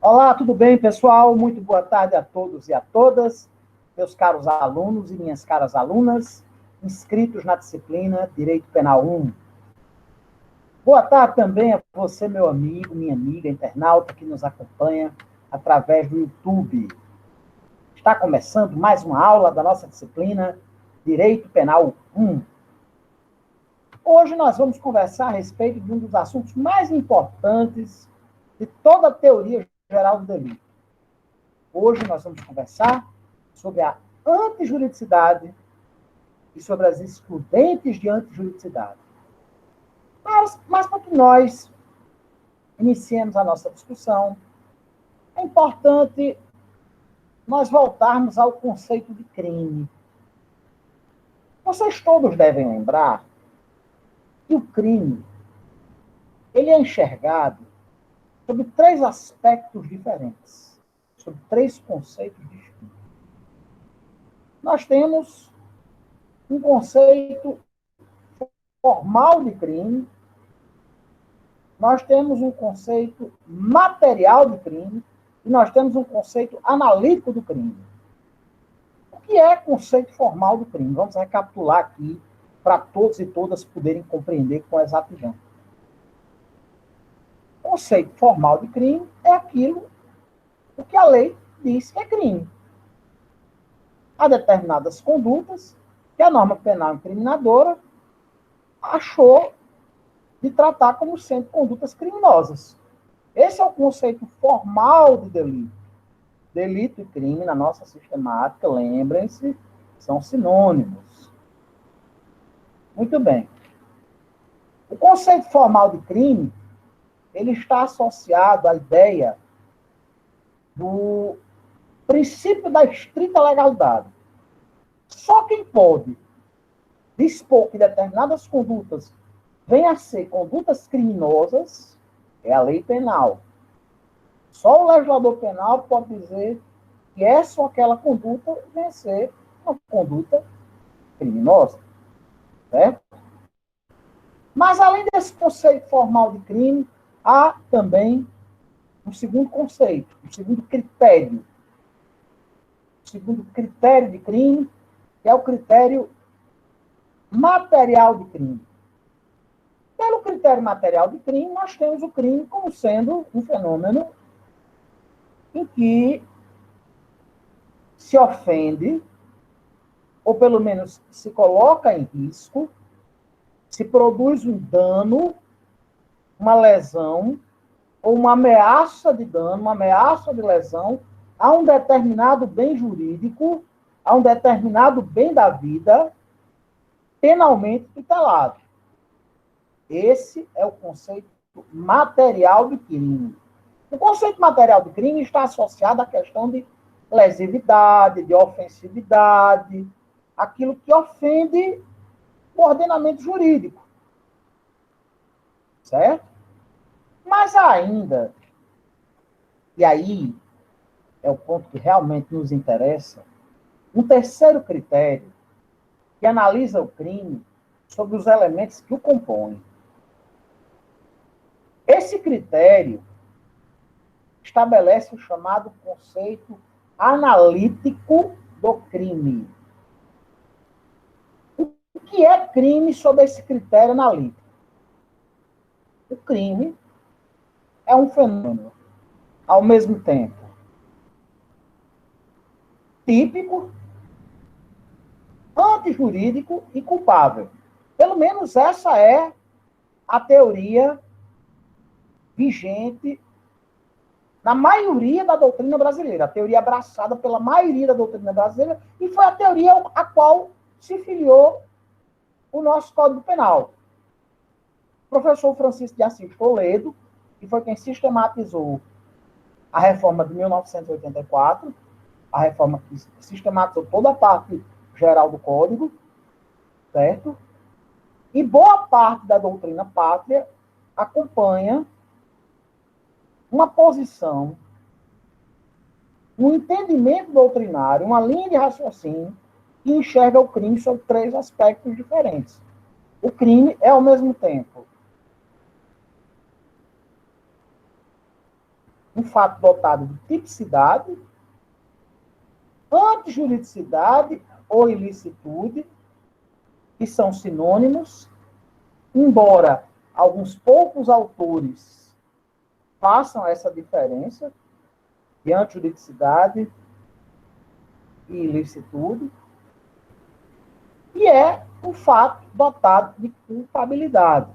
Olá, tudo bem, pessoal? Muito boa tarde a todos e a todas, meus caros alunos e minhas caras alunas, inscritos na disciplina Direito Penal 1. Boa tarde também a você, meu amigo, minha amiga, internauta que nos acompanha através do YouTube. Está começando mais uma aula da nossa disciplina Direito Penal 1. Hoje nós vamos conversar a respeito de um dos assuntos mais importantes de toda a teoria geral do delito. Hoje nós vamos conversar sobre a antijuridicidade e sobre as excludentes de antijuridicidade. Mas para que nós iniciemos a nossa discussão, é importante nós voltarmos ao conceito de crime. Vocês todos devem lembrar que o crime ele é enxergado sob três aspectos diferentes, sob três conceitos distintos. Nós temos um conceito formal de crime, nós temos um conceito material de crime e nós temos um conceito analítico do crime. O que é conceito formal do crime? Vamos recapitular aqui para todos e todas poderem compreender com exatidão. Conceito formal de crime é aquilo o que a lei diz que é crime. Há determinadas condutas que a norma penal incriminadora achou de tratar como sendo condutas criminosas. Esse é o conceito formal de delito. Delito e crime, na nossa sistemática, lembrem-se, são sinônimos. Muito bem. O conceito formal de crime, ele está associado à ideia do princípio da estrita legalidade. Só quem pode dispor que determinadas condutas venham a ser condutas criminosas é a lei penal. Só o legislador penal pode dizer que essa ou aquela conduta vem a ser uma conduta criminosa. Certo? Mas, além desse conceito formal de crime, há também um segundo conceito, um segundo critério. O segundo critério de crime, que é o critério material de crime. Pelo critério material de crime, nós temos o crime como sendo um fenômeno em que se ofende, ou pelo menos se coloca em risco, se produz um dano, uma lesão, ou uma ameaça de dano, uma ameaça de lesão a um determinado bem jurídico, a um determinado bem da vida, penalmente tutelado. Esse é o conceito material de crime. O conceito material de crime está associado à questão de lesividade, de ofensividade, aquilo que ofende o ordenamento jurídico. Certo? Mas ainda, e aí é o ponto que realmente nos interessa, um terceiro critério que analisa o crime sobre os elementos que o compõem. Esse critério estabelece o chamado conceito analítico do crime. O que é crime sob esse critério analítico? O crime é um fenômeno, ao mesmo tempo, típico, antijurídico e culpável. Pelo menos essa é a teoria vigente na maioria da doutrina brasileira, a teoria abraçada pela maioria da doutrina brasileira, e foi a teoria a qual se filiou o nosso Código Penal. O professor Francisco de Assis Toledo, que foi quem sistematizou a reforma de 1984, a reforma que sistematizou toda a parte geral do Código, certo? E boa parte da doutrina pátria acompanha uma posição, um entendimento doutrinário, uma linha de raciocínio que enxerga o crime sob três aspectos diferentes. O crime é, ao mesmo tempo, um fato dotado de tipicidade, antijuridicidade ou ilicitude, que são sinônimos, embora alguns poucos autores façam essa diferença de antijuridicidade e ilicitude, e é um fato dotado de culpabilidade,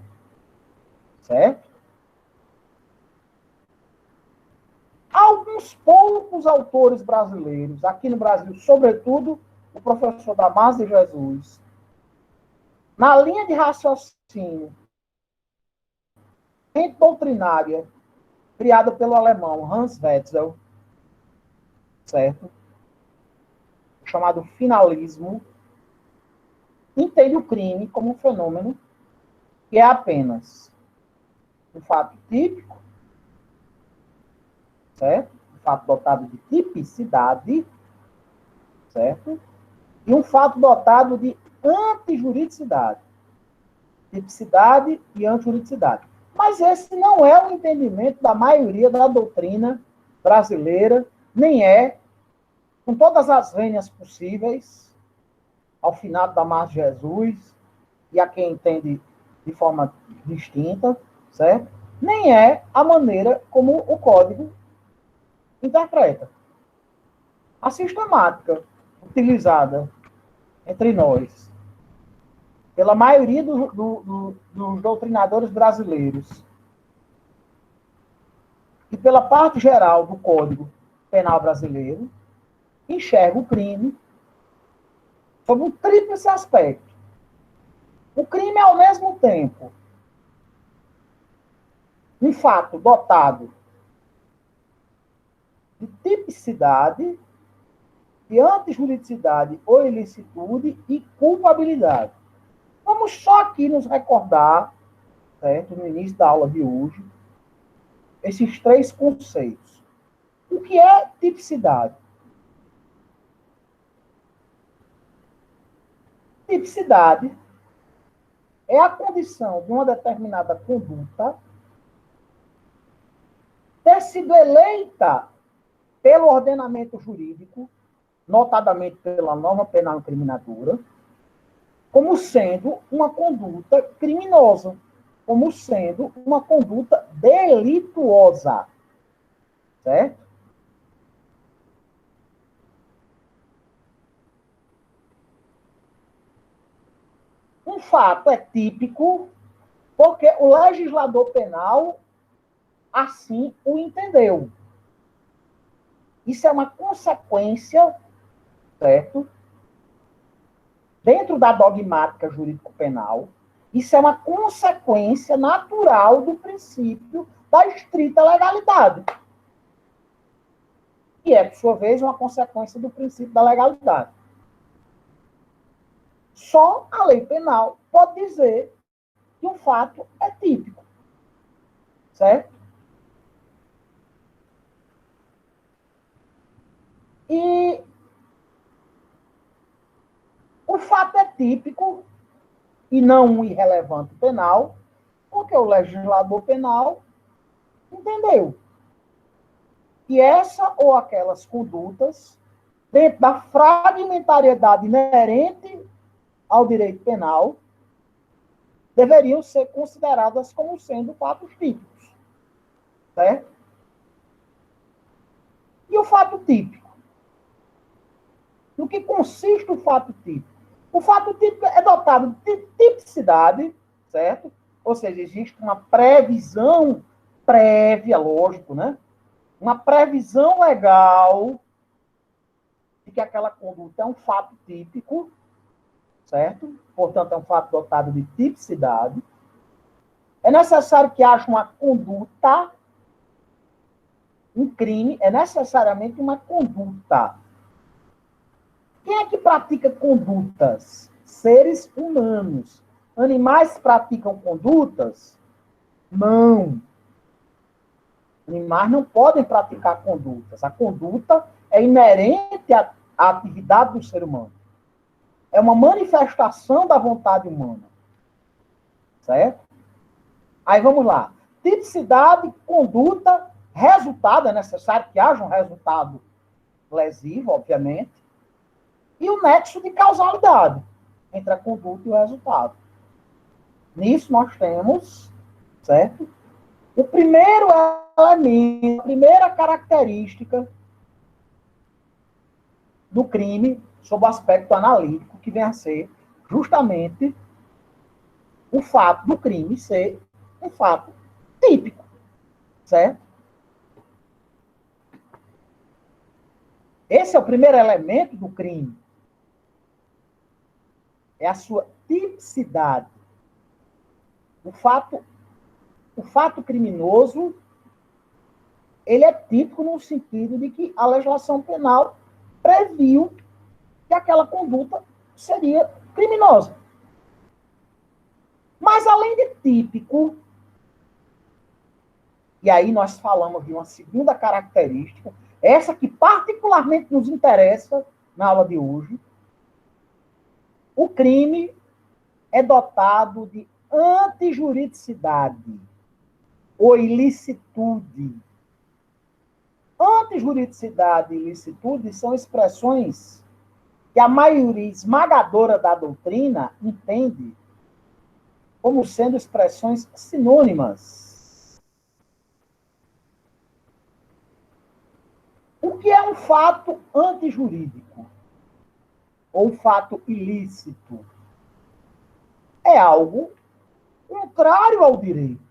certo? Alguns poucos autores brasileiros, aqui no Brasil, sobretudo o professor Damásio de Jesus, na linha de raciocínio doutrinária criada pelo alemão Hans Wetzel, certo? Chamado finalismo, entende o crime como um fenômeno que é apenas um fato típico, certo? Um fato dotado de tipicidade, certo? E um fato dotado de antijuridicidade. Tipicidade e antijuridicidade. Mas esse não é o entendimento da maioria da doutrina brasileira, nem é, com todas as vênias possíveis, ao final da Márcio Jesus, e a quem entende de forma distinta, certo? Nem é a maneira como o código interpreta. A sistemática utilizada entre nós, pela maioria dos doutrinadores brasileiros, e pela parte geral do Código Penal brasileiro, enxerga o crime sob um tríplice aspecto. O crime é, ao mesmo tempo, um fato dotado de tipicidade, de antijuridicidade ou ilicitude e culpabilidade. Vamos só aqui nos recordar, certo, no início da aula de hoje, esses três conceitos. O que é tipicidade? Tipicidade é a condição de uma determinada conduta ter sido eleita pelo ordenamento jurídico, notadamente pela norma penal incriminadora, como sendo uma conduta criminosa, como sendo uma conduta delituosa. Certo? Um fato é típico porque o legislador penal assim o entendeu. Isso é uma consequência, certo? Dentro da dogmática jurídico-penal, isso é uma consequência natural do princípio da estrita legalidade. E é, por sua vez, uma consequência do princípio da legalidade. Só a lei penal pode dizer que um fato é típico. Certo? E o fato é típico e não um irrelevante penal, porque o legislador penal entendeu que essa ou aquelas condutas, dentro da fragmentariedade inerente ao direito penal, deveriam ser consideradas como sendo fatos típicos. Certo? E o fato típico? No que consiste o fato típico? O fato típico é dotado de tipicidade, certo? Ou seja, existe uma previsão prévia, lógico, né? Uma previsão legal de que aquela conduta é um fato típico, certo? Portanto, é um fato dotado de tipicidade. É necessário que haja uma conduta, um crime é necessariamente uma conduta. Quem é que pratica condutas? Seres humanos. Animais praticam condutas? Não. Animais não podem praticar condutas. A conduta é inerente à atividade do ser humano. É uma manifestação da vontade humana. Certo? Aí vamos lá. Tipicidade, conduta, resultado, é necessário que haja um resultado lesivo, obviamente, e o nexo de causalidade entre a conduta e o resultado. Nisso nós temos, certo? O primeiro elemento, a primeira característica do crime, sob o aspecto analítico, que vem a ser justamente o fato do crime ser um fato típico, certo? Esse é o primeiro elemento do crime. É a sua tipicidade. O fato criminoso, ele é típico no sentido de que a legislação penal previu que aquela conduta seria criminosa. Mas, além de típico, e aí nós falamos de uma segunda característica, essa que particularmente nos interessa na aula de hoje, o crime é dotado de antijuridicidade ou ilicitude. Antijuridicidade e ilicitude são expressões que a maioria esmagadora da doutrina entende como sendo expressões sinônimas. O que é um fato antijurídico? Ou um fato ilícito? É algo contrário ao direito.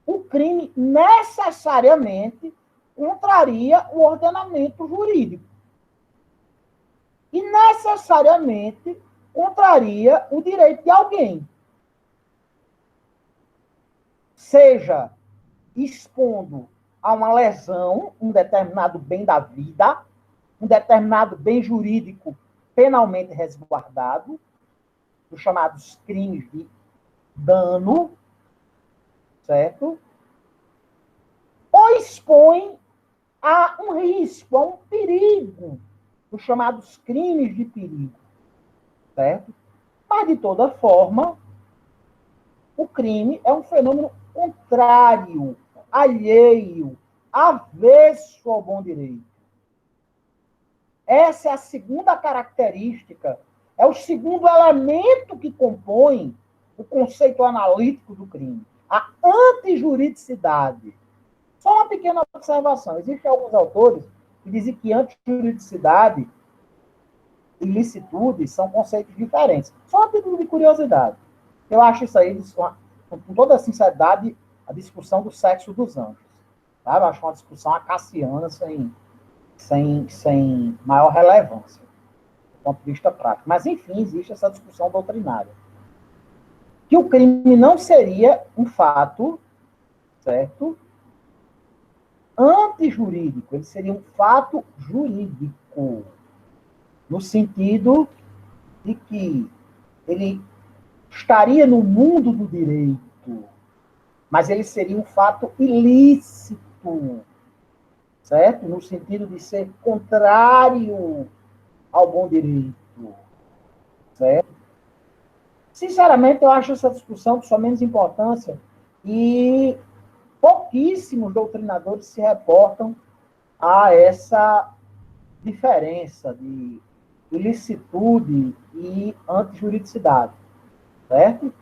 O crime necessariamente contraria o ordenamento jurídico. E necessariamente contraria o direito de alguém. Seja expondo a uma lesão, um determinado bem da vida, um determinado bem jurídico penalmente resguardado, os chamados crimes de dano, certo? Ou expõe a um risco, a um perigo, os chamados crimes de perigo, certo? Mas, de toda forma, o crime é um fenômeno contrário, alheio, avesso ao bom direito. Essa é a segunda característica, é o segundo elemento que compõe o conceito analítico do crime, a antijuridicidade. Só uma pequena observação. Existem alguns autores que dizem que antijuridicidade e ilicitude são conceitos diferentes. Só uma título de curiosidade. Eu acho isso aí, com toda a sinceridade, a discussão do sexo dos anjos. Tá? Eu acho uma discussão acaciana sem maior relevância, do ponto de vista prático. Mas, enfim, existe essa discussão doutrinária. Que o crime não seria um fato, certo? Antijurídico, ele seria um fato jurídico, no sentido de que ele estaria no mundo do direito, mas ele seria um fato ilícito, certo? No sentido de ser contrário ao bom direito, certo? Sinceramente, eu acho essa discussão de só menos importância e pouquíssimos doutrinadores se reportam a essa diferença de ilicitude e antijuridicidade, certo?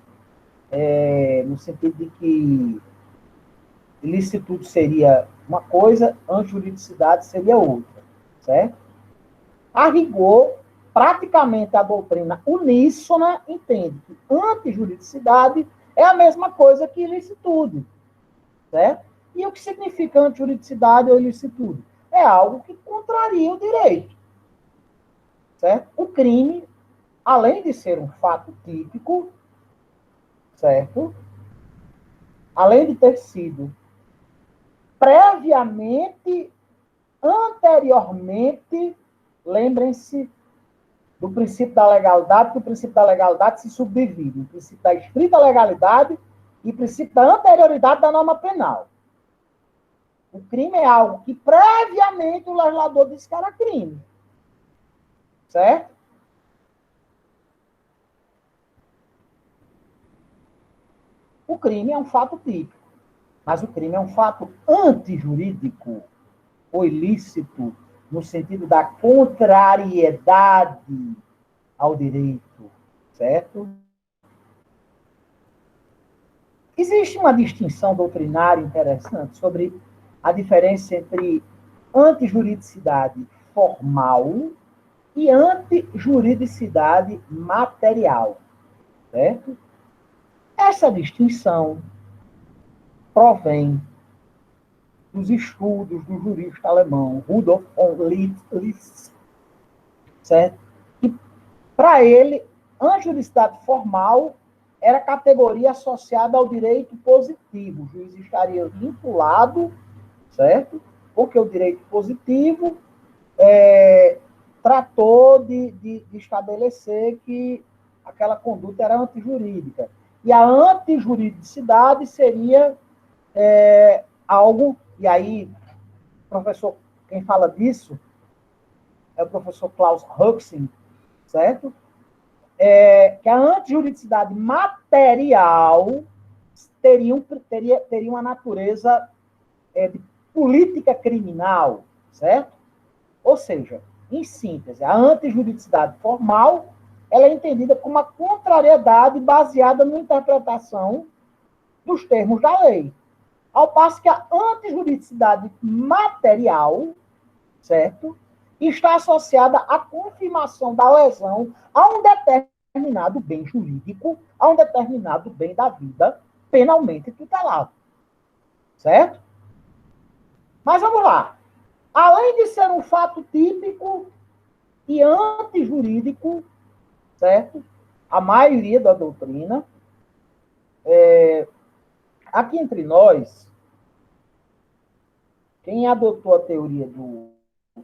No sentido de que ilicitude seria uma coisa, antijuridicidade seria outra, certo? A rigor, praticamente a doutrina uníssona entende que antijuridicidade é a mesma coisa que ilicitude, certo? E o que significa antijuridicidade ou ilicitude? É algo que contraria o direito, certo? O crime, além de ser um fato típico, certo? Além de ter sido previamente, anteriormente, lembrem-se do princípio da legalidade, que o princípio da legalidade se subdivide em princípio da estrita legalidade e princípio da anterioridade da norma penal. O crime é algo que previamente o legislador disse que era crime. Certo? O crime é um fato típico. Mas o crime é um fato antijurídico ou ilícito no sentido da contrariedade ao direito, certo? Existe uma distinção doutrinária interessante sobre a diferença entre antijuridicidade formal e antijuridicidade material, certo? Essa distinção provém dos estudos do jurista alemão Rudolf von Liszt, certo? E, para ele, a juridicidade formal era categoria associada ao direito positivo. O juiz estaria vinculado, certo? Porque o direito positivo tratou de estabelecer que aquela conduta era antijurídica. E a antijuridicidade seria algo, e aí, professor, quem fala disso é o professor Klaus Huxing, certo? Que a antijuridicidade material teria uma natureza de política criminal, certo? Ou seja, em síntese, a antijuridicidade formal ela é entendida como uma contrariedade baseada na interpretação dos termos da lei. Ao passo que a antijuridicidade material, certo, está associada à confirmação da lesão a um determinado bem jurídico, a um determinado bem da vida penalmente tutelado. Certo? Mas vamos lá. Além de ser um fato típico e antijurídico, certo? A maioria da doutrina, aqui entre nós, quem adotou a teoria do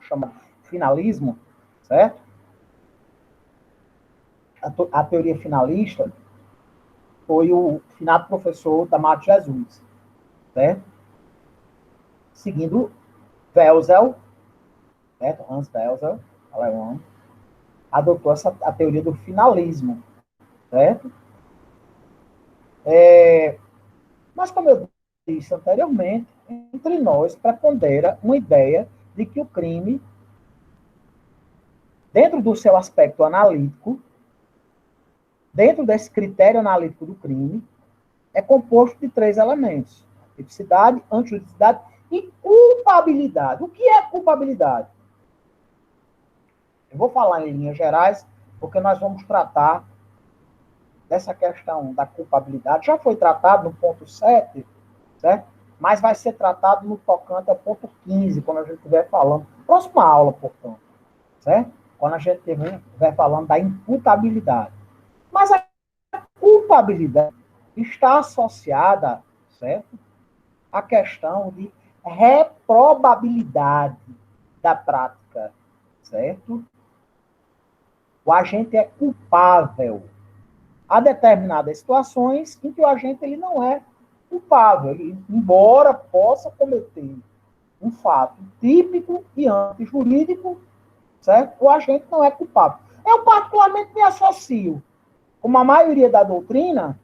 chamado finalismo, certo? A teoria finalista foi o finado professor Damásio Jesus, certo? Seguindo Welzel, certo? Hans Welzel, alemão, adotou a teoria do finalismo, certo? Mas, como eu disse anteriormente, entre nós prepondera uma ideia de que o crime, dentro do seu aspecto analítico, dentro desse critério analítico do crime, é composto de 3 elementos: tipicidade, antijuridicidade e culpabilidade. O que é culpabilidade? Eu vou falar em linhas gerais, porque nós vamos tratar dessa questão da culpabilidade. Já foi tratado no ponto 7, certo? Mas vai ser tratado no tocante ao ponto 15, quando a gente estiver falando. Próxima aula, portanto, certo? Quando a gente estiver falando da imputabilidade. Mas a culpabilidade está associada, certo? À questão de reprobabilidade da prática, certo? O agente é culpável. Há determinadas situações em que o agente ele não é culpável, ele, embora possa cometer um fato típico e antijurídico, certo? O agente não é culpável. Eu particularmente me associo, como a maioria da doutrina,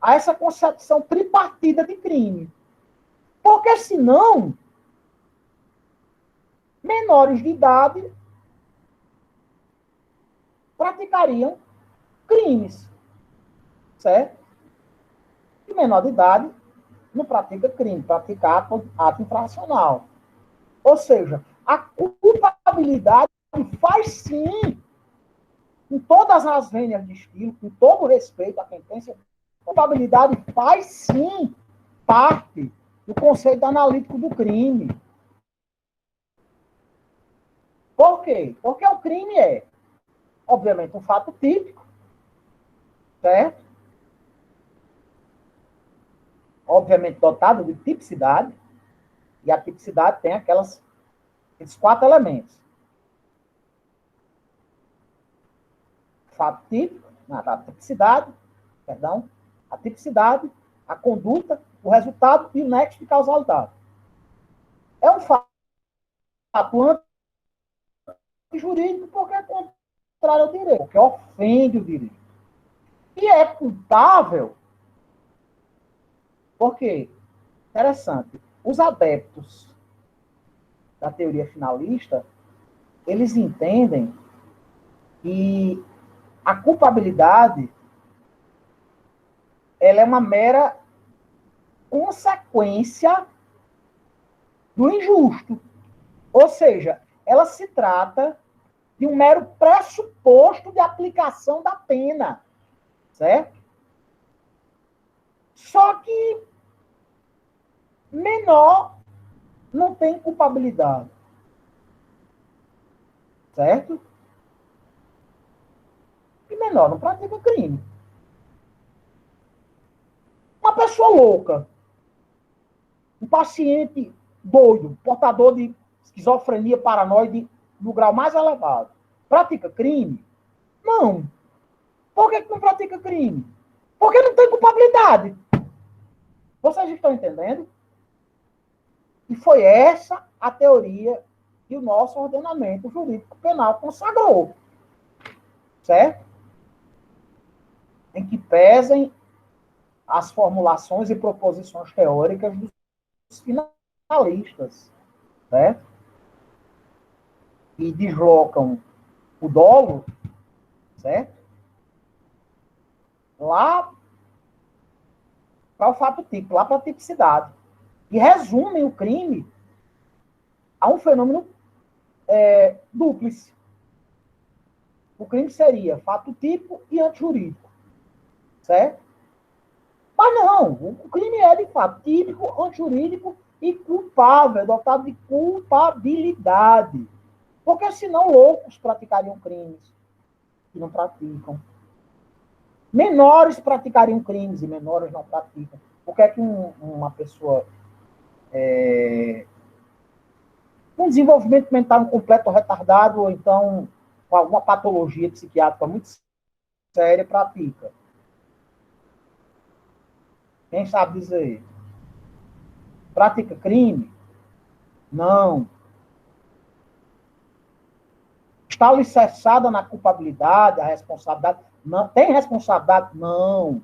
a essa concepção tripartida de crime. Porque senão, menores de idade praticariam crimes, certo? E menor de idade não pratica crime, pratica ato infracional. Ou seja, a culpabilidade faz sim, com todas as vênias de estilo, com todo o respeito a quem pensa, a culpabilidade faz sim parte do conceito analítico do crime. Por quê? Porque o crime é, obviamente, um fato típico, certo? Obviamente dotado de tipicidade, e a tipicidade tem esses 4 elementos. Fato típico, a tipicidade, perdão, a tipicidade, a conduta, o resultado e o nexo de causalidade. É um fato antijurídico porque é contrário ao direito, porque ofende o direito. E é culpável, por quê? interessante. Os adeptos da teoria finalista, eles entendem que a culpabilidade ela é uma mera consequência do injusto. Ou seja, ela se trata de um mero pressuposto de aplicação da pena, certo? Só que menor não tem culpabilidade, certo? E menor não pratica crime. Uma pessoa louca, um paciente doido, portador de esquizofrenia paranoide no grau mais elevado, pratica crime? Não. Por que não pratica crime? Porque não tem culpabilidade. Vocês estão entendendo? E foi essa a teoria que o nosso ordenamento jurídico penal consagrou. Certo? Em que pesem as formulações e proposições teóricas dos finalistas. Certo? E deslocam o dolo, certo? Lá para o fato típico, lá para a tipicidade. E resumem o crime a um fenômeno dúplice. O crime seria fato típico e antijurídico. Certo? Mas não, o crime é de fato típico, antijurídico e culpável, dotado de culpabilidade. Porque senão loucos praticariam crimes que não praticam. Menores praticariam crimes e menores não praticam. Por que é que uma pessoa com desenvolvimento mental incompleto ou retardado, ou então com alguma patologia psiquiátrica muito séria, pratica? Quem sabe dizer? Pratica crime? Não. Está alicerçada na culpabilidade, a responsabilidade? Não. Tem responsabilidade? Não.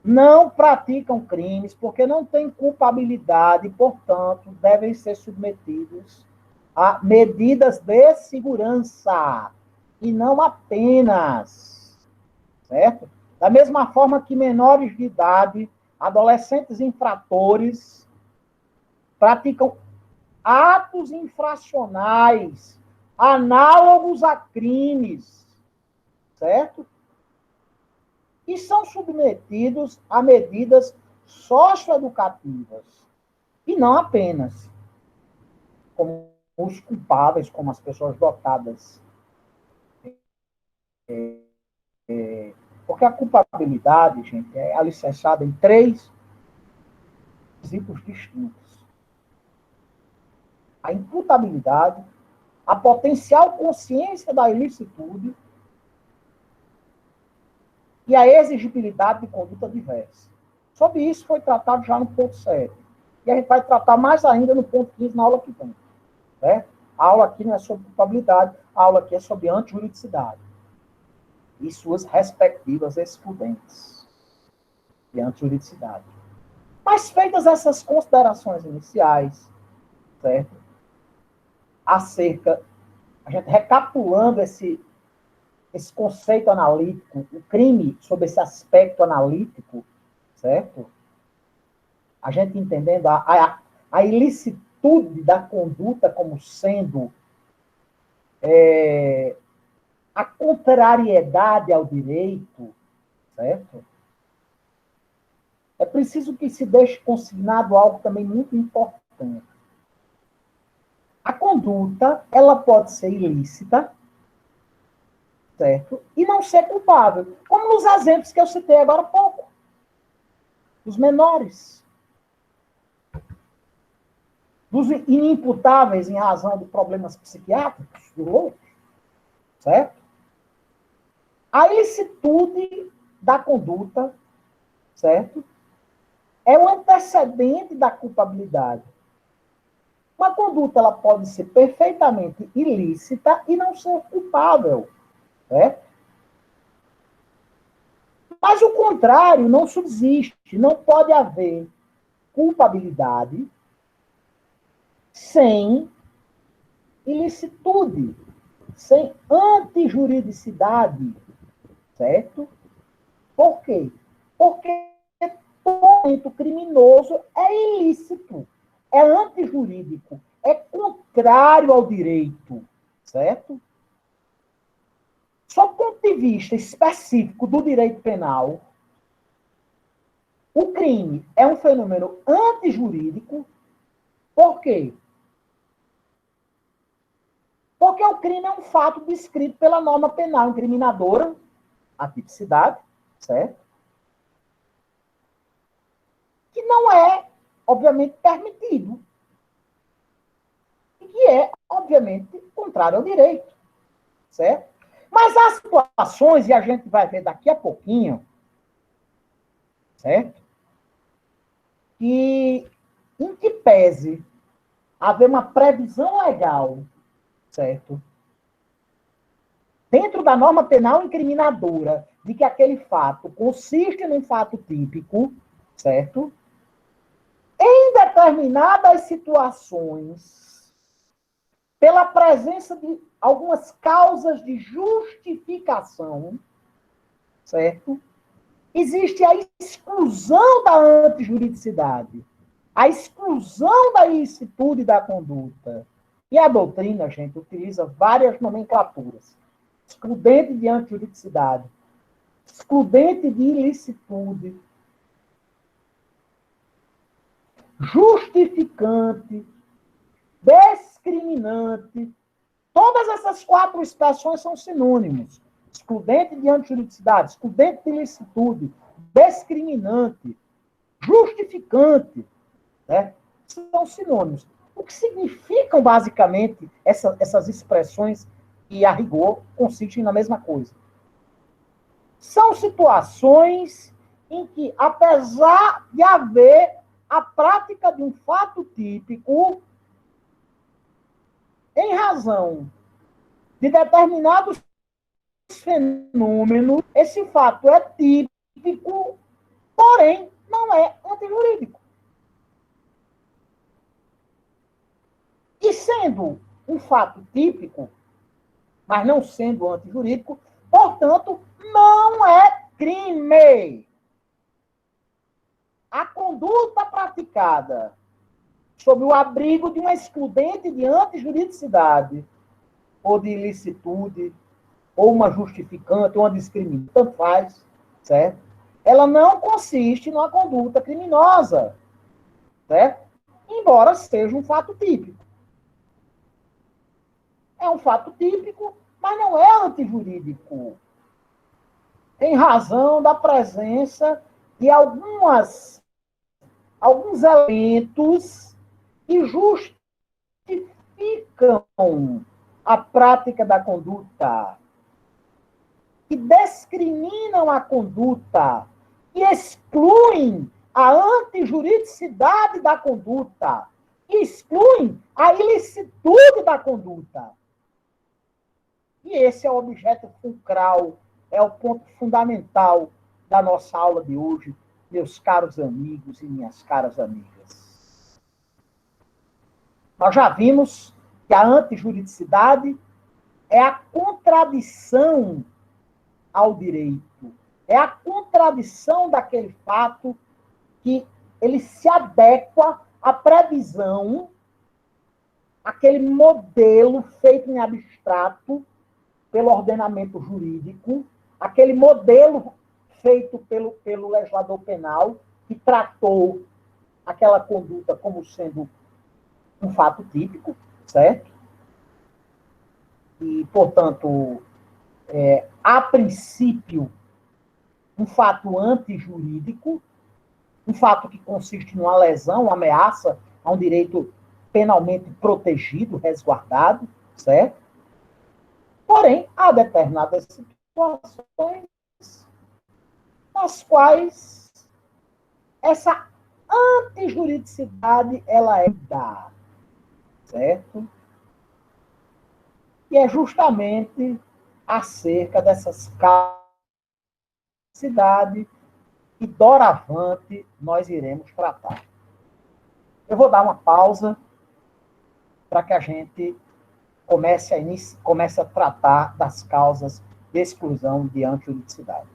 Não praticam crimes porque não têm culpabilidade, portanto, devem ser submetidos a medidas de segurança e não apenas, certo? Da mesma forma que menores de idade, adolescentes infratores, praticam atos infracionais análogos a crimes, certo? E são submetidos a medidas socioeducativas. E não apenas como os culpáveis, como as pessoas dotadas. Porque a culpabilidade, gente, é alicerçada em 3 princípios distintos. A imputabilidade, a potencial consciência da ilicitude e a exigibilidade de conduta diversa. Sobre isso foi tratado já no ponto 7. E a gente vai tratar mais ainda no ponto 15 na aula que vem. Né? A aula aqui não é sobre culpabilidade, a aula aqui é sobre antijuridicidade e suas respectivas excludentes de antijuridicidade. Mas feitas essas considerações iniciais, certo? Acerca, a gente recapitulando esse conceito analítico, o crime sob esse aspecto analítico, certo? A gente entendendo a ilicitude da conduta como sendo a contrariedade ao direito, certo? É preciso que se deixe consignado algo também muito importante. A conduta, ela pode ser ilícita, certo? E não ser culpável. Como nos exemplos que eu citei agora há pouco. Dos menores. Dos inimputáveis em razão de problemas psiquiátricos, do louco. Certo? A ilicitude da conduta, certo? É o antecedente da culpabilidade. Uma conduta ela pode ser perfeitamente ilícita e não ser culpável. Certo? Mas o contrário não subsiste. Não pode haver culpabilidade sem ilicitude, sem antijuridicidade, certo? Por quê? Porque todo ato criminoso é ilícito, é antijurídico, é contrário ao direito, certo? Sob o ponto de vista específico do direito penal, o crime é um fenômeno antijurídico. Por quê? Porque o crime é um fato descrito pela norma penal incriminadora, a tipicidade, certo? Que não é, obviamente, permitido. E que é, obviamente, contrário ao direito, certo? Mas há situações, e a gente vai ver daqui a pouquinho, certo? Que, em que pese haver uma previsão legal, certo? Dentro da norma penal incriminadora, de que aquele fato consiste num fato típico, certo? Em determinadas situações, pela presença de algumas causas de justificação, certo? Existe a exclusão da antijuridicidade, a exclusão da ilicitude da conduta. E a doutrina, gente, utiliza várias nomenclaturas. Excludente de antijuridicidade, excludente de ilicitude, justificante, discriminante. Todas essas quatro expressões são sinônimos. Excludente de antijuridicidade, excludente de ilicitude, discriminante, justificante, né? São sinônimos. O que significam, basicamente, essas expressões que, a rigor, consistem na mesma coisa? São situações em que, apesar de haver a prática de um fato típico, em razão de determinados fenômenos, esse fato é típico, porém não é antijurídico. E sendo um fato típico, mas não sendo antijurídico, portanto, não é crime. A conduta praticada sob o abrigo de uma excludente de antijuridicidade, ou de ilicitude, ou uma justificante, ou uma discriminante, tanto faz, certo? Ela não consiste numa conduta criminosa, certo? Embora seja um fato típico. É um fato típico, mas não é antijurídico. Em razão da presença de alguns elementos que justificam a prática da conduta, que discriminam a conduta, que excluem a antijuridicidade da conduta, que excluem a ilicitude da conduta. E esse é o objeto fulcral, é o ponto fundamental da nossa aula de hoje, meus caros amigos e minhas caras amigas. Nós já vimos que a antijuridicidade é a contradição ao direito, é a contradição daquele fato que ele se adequa à previsão, aquele modelo feito em abstrato pelo ordenamento jurídico, aquele modelo feito pelo legislador penal, que tratou aquela conduta como sendo um fato típico, certo? E, portanto, a princípio, um fato antijurídico, um fato que consiste numa lesão, uma ameaça a um direito penalmente protegido, resguardado, certo? Porém, há determinadas situações nas quais essa antijuridicidade ela é dada, certo? E é justamente acerca dessas causas cidade, e doravante nós iremos tratar. Eu vou dar uma pausa para que a gente comece a tratar das causas de exclusão de antijudicidade.